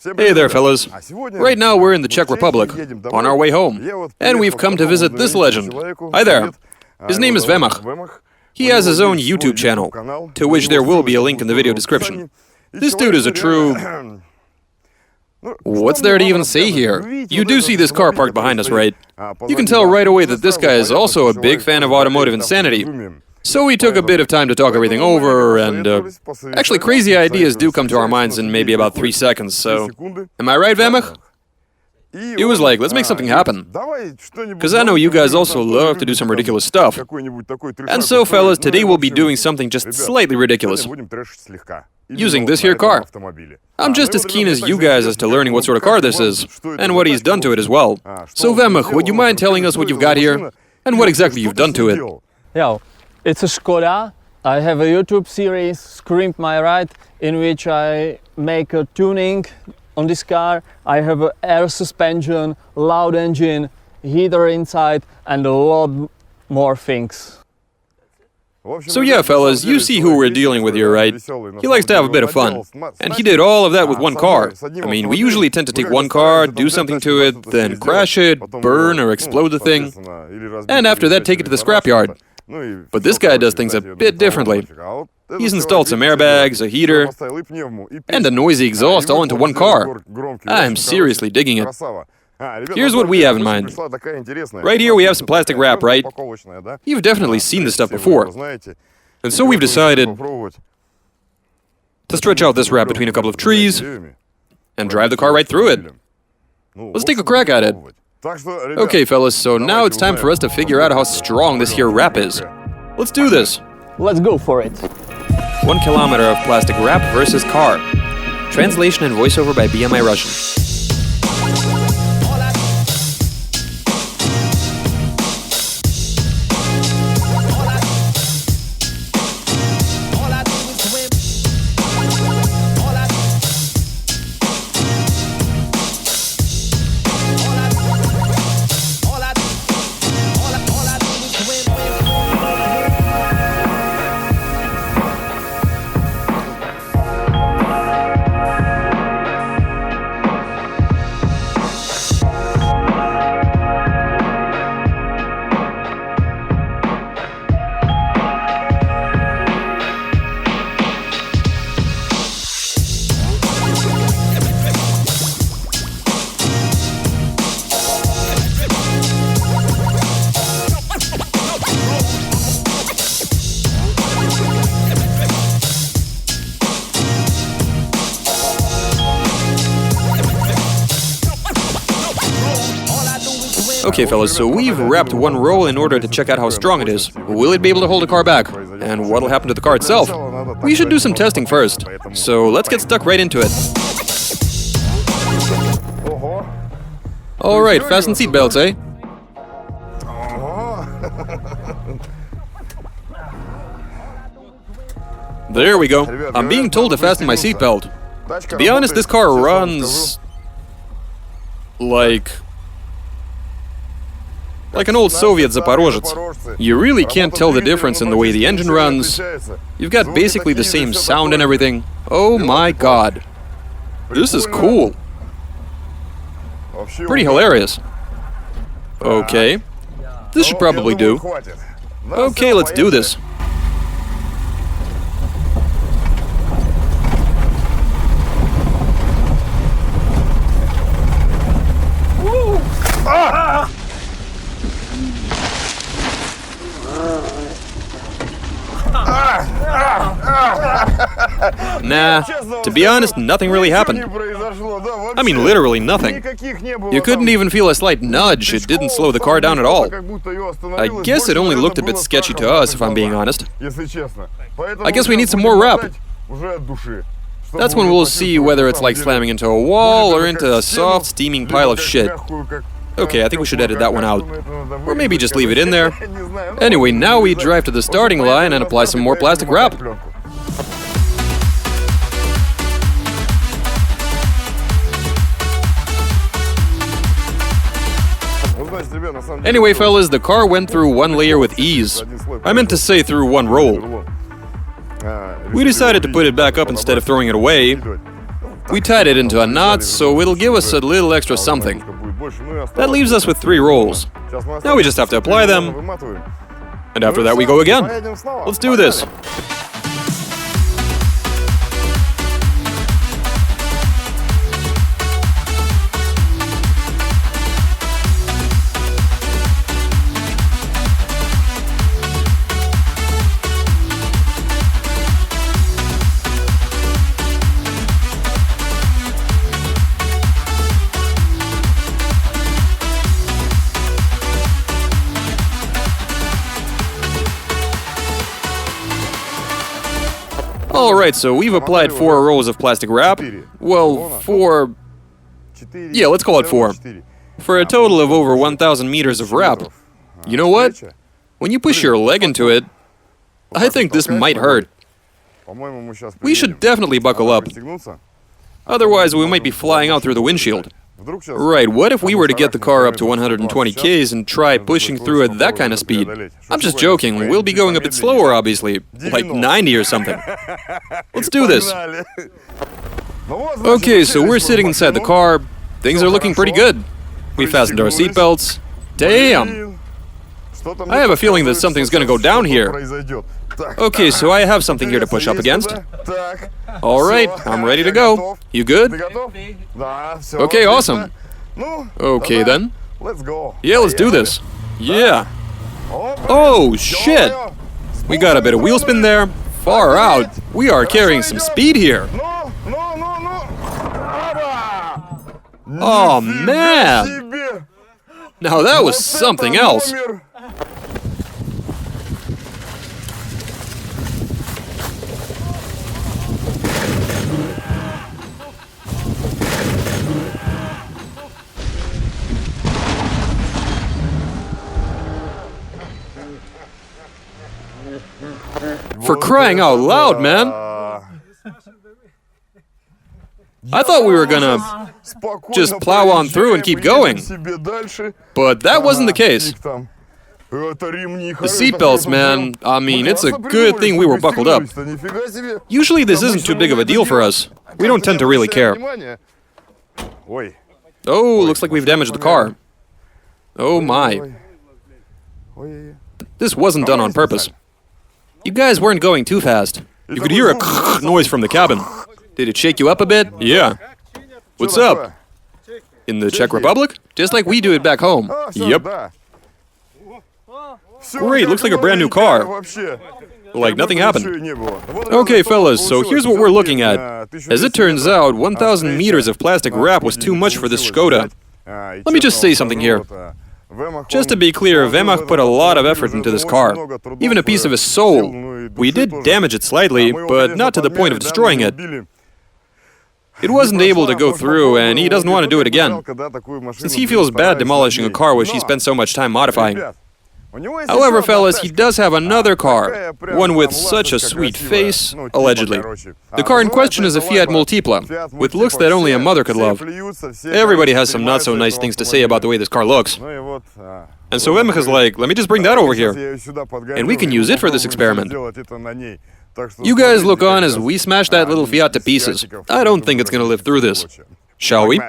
Hey there, fellas. Right now we're in the Czech Republic, on our way home, and we've come to visit this legend. Hi there. His name is Vemach. He has his own YouTube channel, to which there will be a link in the video description. This dude is a true... What's there to even say here? You do see this car parked behind us, right? You can tell right away that this guy is also a big fan of automotive insanity. So we took a bit of time to talk everything over, and actually crazy ideas do come to our minds in maybe about 3 seconds, so... Am I right, Vemach? He was like, let's make something happen. Because I know you guys also love to do some ridiculous stuff. And so, fellas, today we'll be doing something just slightly ridiculous. Using this here car. I'm just as keen as you guys as to learning what sort of car this is, and what he's done to it as well. So, Vemach, would you mind telling us what you've got here, and what exactly you've done to it? Yeah, it's a Skoda. I have a YouTube series, Scream My Ride, in which I make a tuning on this car. I have an air suspension, loud engine, heater inside, and a lot more things. So yeah, fellas, you see who we're dealing with here, right? He likes to have a bit of fun. And he did all of that with one car. I mean, we usually tend to take one car, do something to it, then crash it, burn or explode the thing, and after that take it to the scrapyard. But this guy does things a bit differently. He's installed some airbags, a heater, and a noisy exhaust all into one car. I'm seriously digging it. Here's what we have in mind. Right here we have some plastic wrap, right? You've definitely seen this stuff before. And so we've decided to stretch out this wrap between a couple of trees and drive the car right through it. Let's take a crack at it. Okay, fellas, so now it's time for us to figure out how strong this here wrap is. Let's do this. Let's go for it. 1 kilometer of plastic wrap versus car. Translation and voiceover by BMI Russian. Okay, fellas, so we've wrapped one roll in order to check out how strong it is. Will it be able to hold the car back? And what'll happen to the car itself? We should do some testing first. So let's get stuck right into it. Alright, fasten seatbelts, eh? There we go. I'm being told to fasten my seatbelt. To be honest, this car runs... like an old Soviet Zaporozhets. You really can't tell the difference in the way the engine runs. You've got basically the same sound and everything. Oh my god. This is cool. Pretty hilarious. Okay. This should probably do. Okay, let's do this. Nah, to be honest, nothing really happened. I mean, literally nothing. You couldn't even feel a slight nudge, it didn't slow the car down at all. I guess it only looked a bit sketchy to us, if I'm being honest. I guess we need some more wrap. That's when we'll see whether it's like slamming into a wall or into a soft, steaming pile of shit. Okay, I think we should edit that one out. Or maybe just leave it in there. Anyway, now we drive to the starting line and apply some more plastic wrap. Anyway, fellas, the car went through one layer with ease. I meant to say through one roll. We decided to put it back up instead of throwing it away. We tied it into a knot, so it'll give us a little extra something. That leaves us with 3 rolls. Now we just have to apply them, and after that we go again. Let's do this. Alright, so we've applied 4 rolls of plastic wrap. Well, 4... Yeah, let's call it 4. For a total of over 1,000 meters of wrap. You know what? When you push your leg into it, I think this might hurt. We should definitely buckle up. Otherwise, we might be flying out through the windshield. Right, what if we were to get the car up to 120 Ks and try pushing through at that kind of speed? I'm just joking, we'll be going a bit slower, obviously, like 90 or something. Let's do this. Okay, so we're sitting inside the car. Things are looking pretty good. We fastened our seatbelts. Damn! I have a feeling that something's gonna go down here. Okay, so I have something here to push up against. Alright, I'm ready to go. You good? Okay, awesome. Okay then. Yeah, let's do this. Yeah. Oh, shit! We got a bit of wheel spin there. Far out. We are carrying some speed here. Oh, man! Now that was something else. For crying out loud, man! I thought we were gonna just plow on through and keep going, but that wasn't the case. The seatbelts, man, I mean, it's a good thing we were buckled up. Usually this isn't too big of a deal for us. We don't tend to really care. Oh, looks like we've damaged the car. Oh my. This wasn't done on purpose. You guys weren't going too fast. You could hear a noise from the cabin. Did it shake you up a bit? Yeah. What's up? In the Czech Republic? Just like we do it back home. Yep. Great, looks like a brand new car. Like nothing happened. Okay, fellas, so here's what we're looking at. As it turns out, 1,000 meters of plastic wrap was too much for this Skoda. Let me just say something here. Just to be clear, Vemach put a lot of effort into this car. Even a piece of his soul. We did damage it slightly, but not to the point of destroying it. It wasn't able to go through, and he doesn't want to do it again, since he feels bad demolishing a car which he spent so much time modifying. However, fellas, he does have another car, one with such a sweet face, allegedly. The car in question is a Fiat Multipla, with looks that only a mother could love. Everybody has some not-so-nice things to say about the way this car looks. And so Vemach is like, let me just bring that over here, and we can use it for this experiment. You guys look on as we smash that little Fiat to pieces. I don't think it's gonna live through this. Shall we?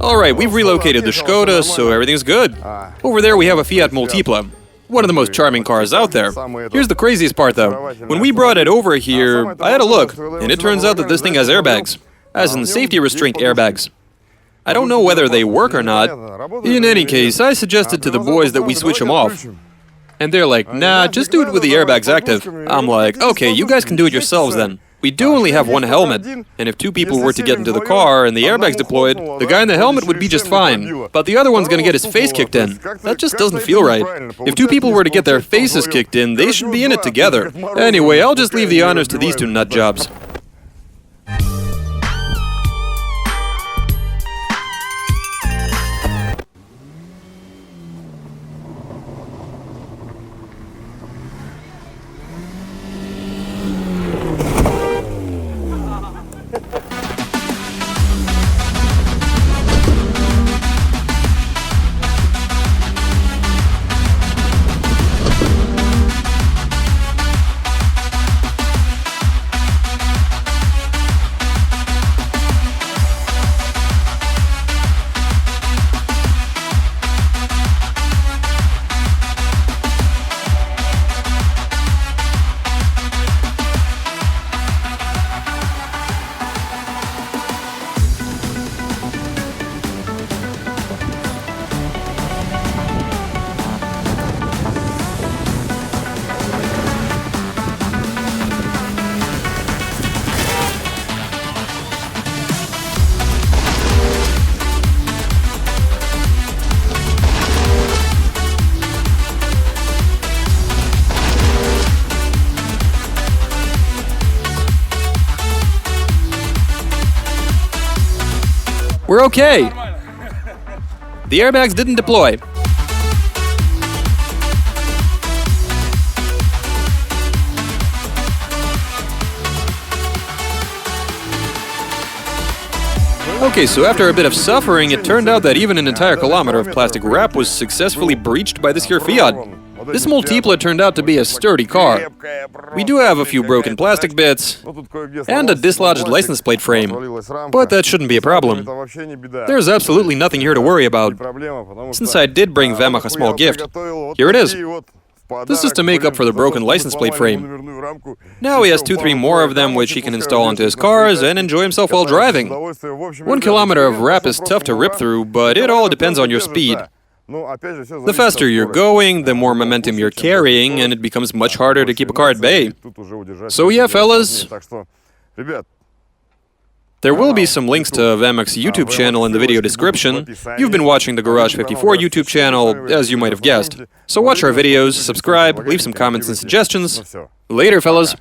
Alright, we've relocated the Skoda, so everything's good. Over there we have a Fiat Multipla, one of the most charming cars out there. Here's the craziest part though. When we brought it over here, I had a look, and it turns out that this thing has airbags. As in safety restraint airbags. I don't know whether they work or not. In any case, I suggested to the boys that we switch them off. And they're like, nah, just do it with the airbags active. I'm like, okay, you guys can do it yourselves then. We do only have one helmet, and if two people were to get into the car and the airbags deployed, the guy in the helmet would be just fine, but the other one's gonna get his face kicked in. That just doesn't feel right. If two people were to get their faces kicked in, they should be in it together. Anyway, I'll just leave the honors to these two nut jobs. We're okay. The airbags didn't deploy. Okay, so after a bit of suffering, it turned out that even an entire kilometer of plastic wrap was successfully breached by this here Fiat. This Multipla turned out to be a sturdy car. We do have a few broken plastic bits and a dislodged license plate frame, but that shouldn't be a problem. There's absolutely nothing here to worry about, since I did bring Vemach a small gift. Here it is. This is to make up for the broken license plate frame. Now he has 2-3 more of them which he can install onto his cars and enjoy himself while driving. 1 kilometer of wrap is tough to rip through, but it all depends on your speed. The faster you're going, the more momentum you're carrying, and it becomes much harder to keep a car at bay. So yeah, fellas, there will be some links to Vemach's YouTube channel in the video description. You've been watching the Garage 54 YouTube channel, as you might have guessed. So watch our videos, subscribe, leave some comments and suggestions. Later, fellas.